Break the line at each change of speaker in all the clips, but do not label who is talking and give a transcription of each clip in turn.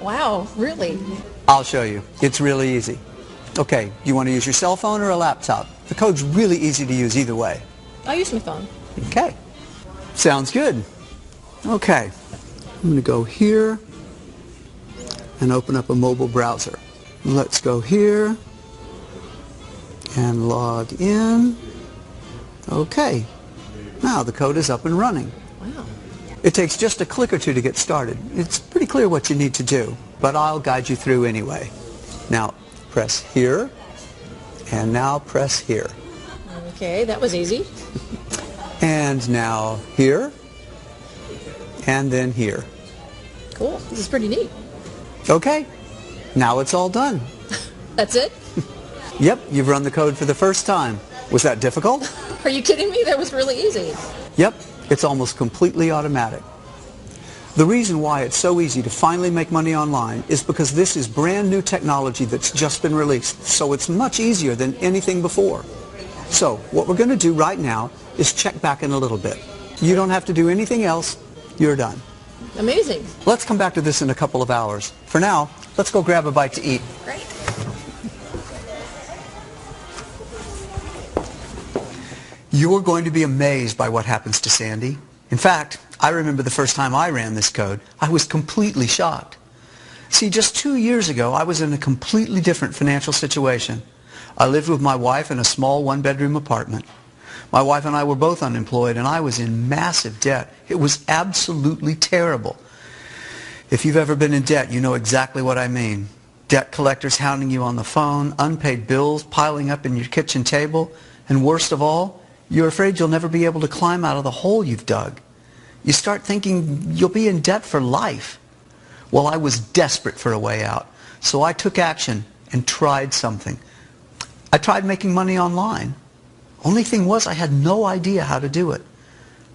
Wow, really?
I'll show you. It's really easy. Okay, you want to use your cell phone or a laptop? The code's really easy to use either way.
I'll use my phone.
Okay. Sounds good. Okay. I'm going to go here and open up a mobile browser. Let's go here and log in. Okay. Now the code is up and running.
Wow.
It takes just a click or two to get started. It's pretty clear what you need to do, but I'll guide you through anyway. Now, press here, and now press here.
Okay, that was easy.
And now here, and then here.
Cool. This is pretty neat.
Okay, now it's all done.
That's it?
Yep, you've run the code for the first time. Was that difficult?
Are you kidding me? That was really easy.
Yep, it's almost completely automatic. The reason why it's so easy to finally make money online is because this is brand new technology that's just been released, so it's much easier than anything before. So, what we're going to do right now is check back in a little bit. You don't have to do anything else. You're done.
Amazing.
Let's come back to this in a couple of hours. For now, let's go grab a bite to eat.
Great.
You're going to be amazed by what happens to Sandy. In fact, I remember the first time I ran this code, I was completely shocked. See, just 2 years ago, I was in a completely different financial situation. I lived with my wife in a small one-bedroom apartment. My wife and I were both unemployed, and I was in massive debt. It was absolutely terrible. If you've ever been in debt, you know exactly what I mean. Debt collectors hounding you on the phone, unpaid bills piling up in your kitchen table, and worst of all, you're afraid you'll never be able to climb out of the hole you've dug. You start thinking you'll be in debt for life. Well, I was desperate for a way out, so I took action and tried something. I tried making money online. Only thing was, I had no idea how to do it.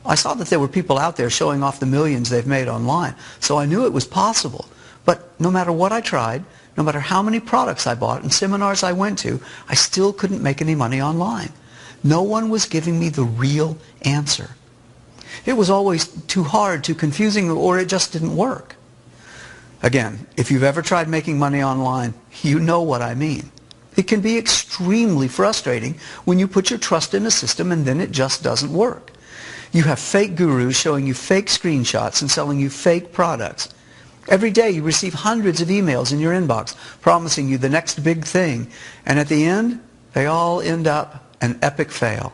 I saw that there were people out there showing off the millions they've made online, so I knew it was possible. But no matter what I tried, no matter how many products I bought and seminars I went to, I still couldn't make any money online. No one was giving me the real answer. It was always too hard, too confusing, or it just didn't work. Again, if you've ever tried making money online, you know what I mean. It can be extremely frustrating when you put your trust in a system and then it just doesn't work. You have fake gurus showing you fake screenshots and selling you fake products. Every day you receive hundreds of emails in your inbox promising you the next big thing, and at the end, they all end up an epic fail,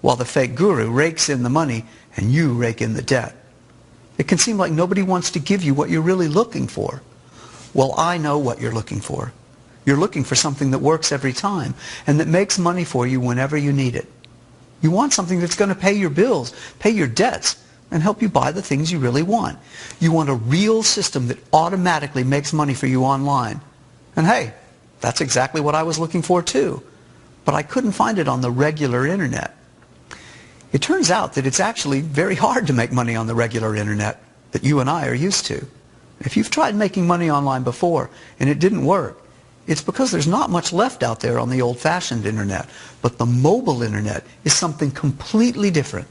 while the fake guru rakes in the money and you rake in the debt. It can seem like nobody wants to give you what you're really looking for. Well, I know what you're looking for. You're looking for something that works every time and that makes money for you whenever you need it. You want something that's going to pay your bills, pay your debts, and help you buy the things you really want. You want a real system that automatically makes money for you online. And hey, that's exactly what I was looking for too. But I couldn't find it on the regular internet. It turns out that it's actually very hard to make money on the regular internet that you and I are used to. If you've tried making money online before and it didn't work, it's because there's not much left out there on the old-fashioned internet. But the mobile internet is something completely different.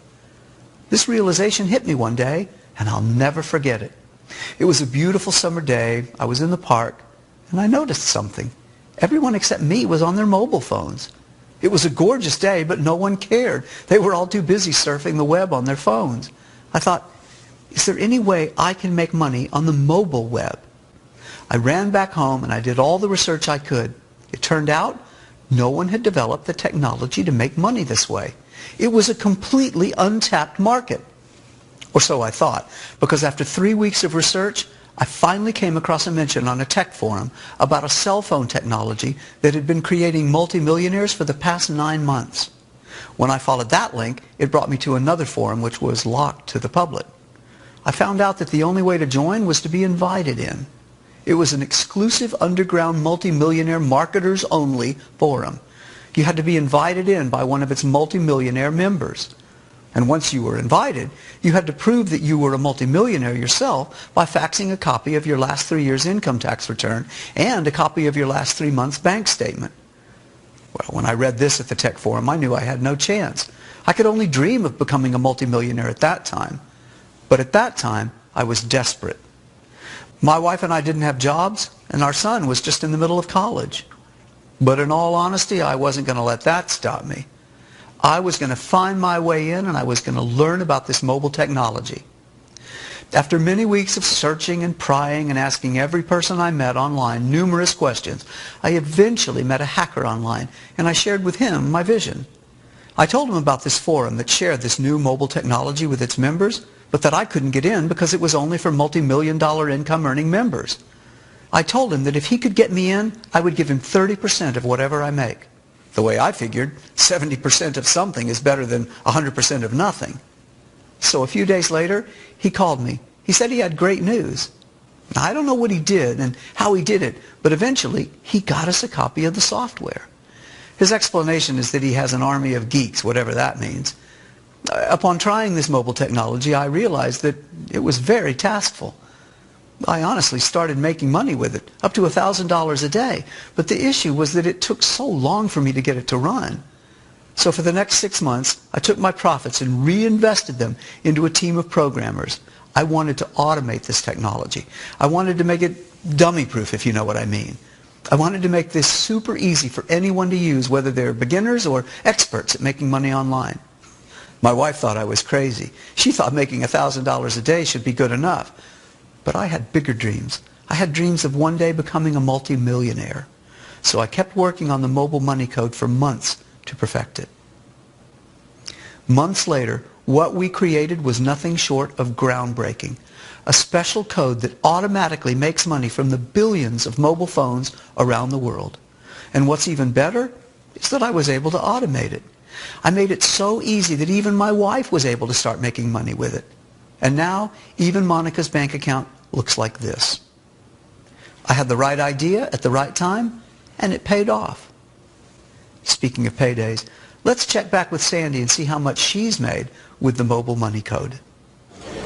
This realization hit me one day, and I'll never forget it. It was a beautiful summer day. I was in the park, and I noticed something. Everyone except me was on their mobile phones. It was a gorgeous day, but no one cared. They were all too busy surfing the web on their phones. I thought, is there any way I can make money on the mobile web? I ran back home and I did all the research I could. It turned out no one had developed the technology to make money this way. It was a completely untapped market. Or so I thought, because after 3 weeks of research, I finally came across a mention on a tech forum about a cell phone technology that had been creating multimillionaires for the past 9 months. When I followed that link, it brought me to another forum which was locked to the public. I found out that the only way to join was to be invited in. It was an exclusive underground multimillionaire marketers only forum. You had to be invited in by one of its multimillionaire members. And once you were invited, you had to prove that you were a multimillionaire yourself by faxing a copy of your last 3 years' income tax return and a copy of your last 3 months' bank statement. Well, when I read this at the tech forum, I knew I had no chance. I could only dream of becoming a multimillionaire at that time. But at that time, I was desperate. My wife and I didn't have jobs, and our son was just in the middle of college. But in all honesty, I wasn't going to let that stop me. I was going to find my way in, and I was going to learn about this mobile technology. After many weeks of searching and prying and asking every person I met online numerous questions, I eventually met a hacker online, and I shared with him my vision. I told him about this forum that shared this new mobile technology with its members, but that I couldn't get in because it was only for multi-million-dollar income-earning members. I told him that if he could get me in, I would give him 30% of whatever I make. The way I figured, 70% of something is better than 100% of nothing. So a few days later, he called me. He said he had great news. Now, I don't know what he did and how he did it, but eventually he got us a copy of the software. His explanation is that he has an army of geeks, whatever that means. Upon trying this mobile technology, I realized that it was very taskful. I honestly started making money with it, up to $1,000 a day. But the issue was that it took so long for me to get it to run. So for the next 6 months, I took my profits and reinvested them into a team of programmers. I wanted to automate this technology. I wanted to make it dummy-proof, if you know what I mean. I wanted to make this super easy for anyone to use, whether they're beginners or experts at making money online. My wife thought I was crazy. She thought making $1,000 a day should be good enough. But I had bigger dreams. I had dreams of one day becoming a multi-millionaire. So I kept working on the mobile money code for months to perfect it. Months later, what we created was nothing short of groundbreaking. A special code that automatically makes money from the billions of mobile phones around the world. And what's even better is that I was able to automate it. I made it so easy that even my wife was able to start making money with it. And now, even Monica's bank account looks like this. I had the right idea at the right time, and it paid off. Speaking of paydays, let's check back with Sandy and see how much she's made with the mobile money code.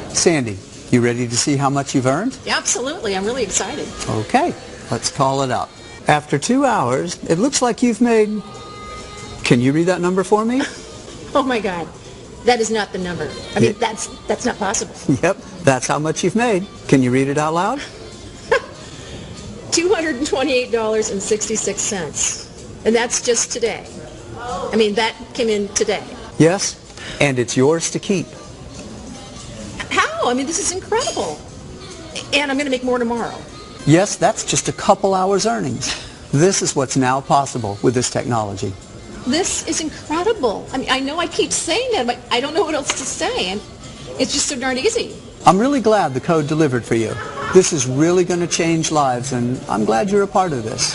Sandy, you ready to see how much you've earned?
Yeah, absolutely. I'm really excited.
Okay, let's call it up. After 2 hours, it looks like you've made... Can you read that number for me?
Oh my God. That is not the number. I mean, that's not possible.
Yep, that's how much you've made. Can you read it out loud?
$228.66. And that's just today. I mean, that came in today.
Yes, and it's yours to keep.
How? I mean, this is incredible. And I'm going to make more tomorrow.
Yes, that's just a couple hours earnings. This is what's now possible with this technology.
This is incredible. I mean, I know I keep saying that, but I don't know what else to say. And it's just so darn easy.
I'm really glad the code delivered for you. This is really going to change lives, and I'm glad you're a part of this.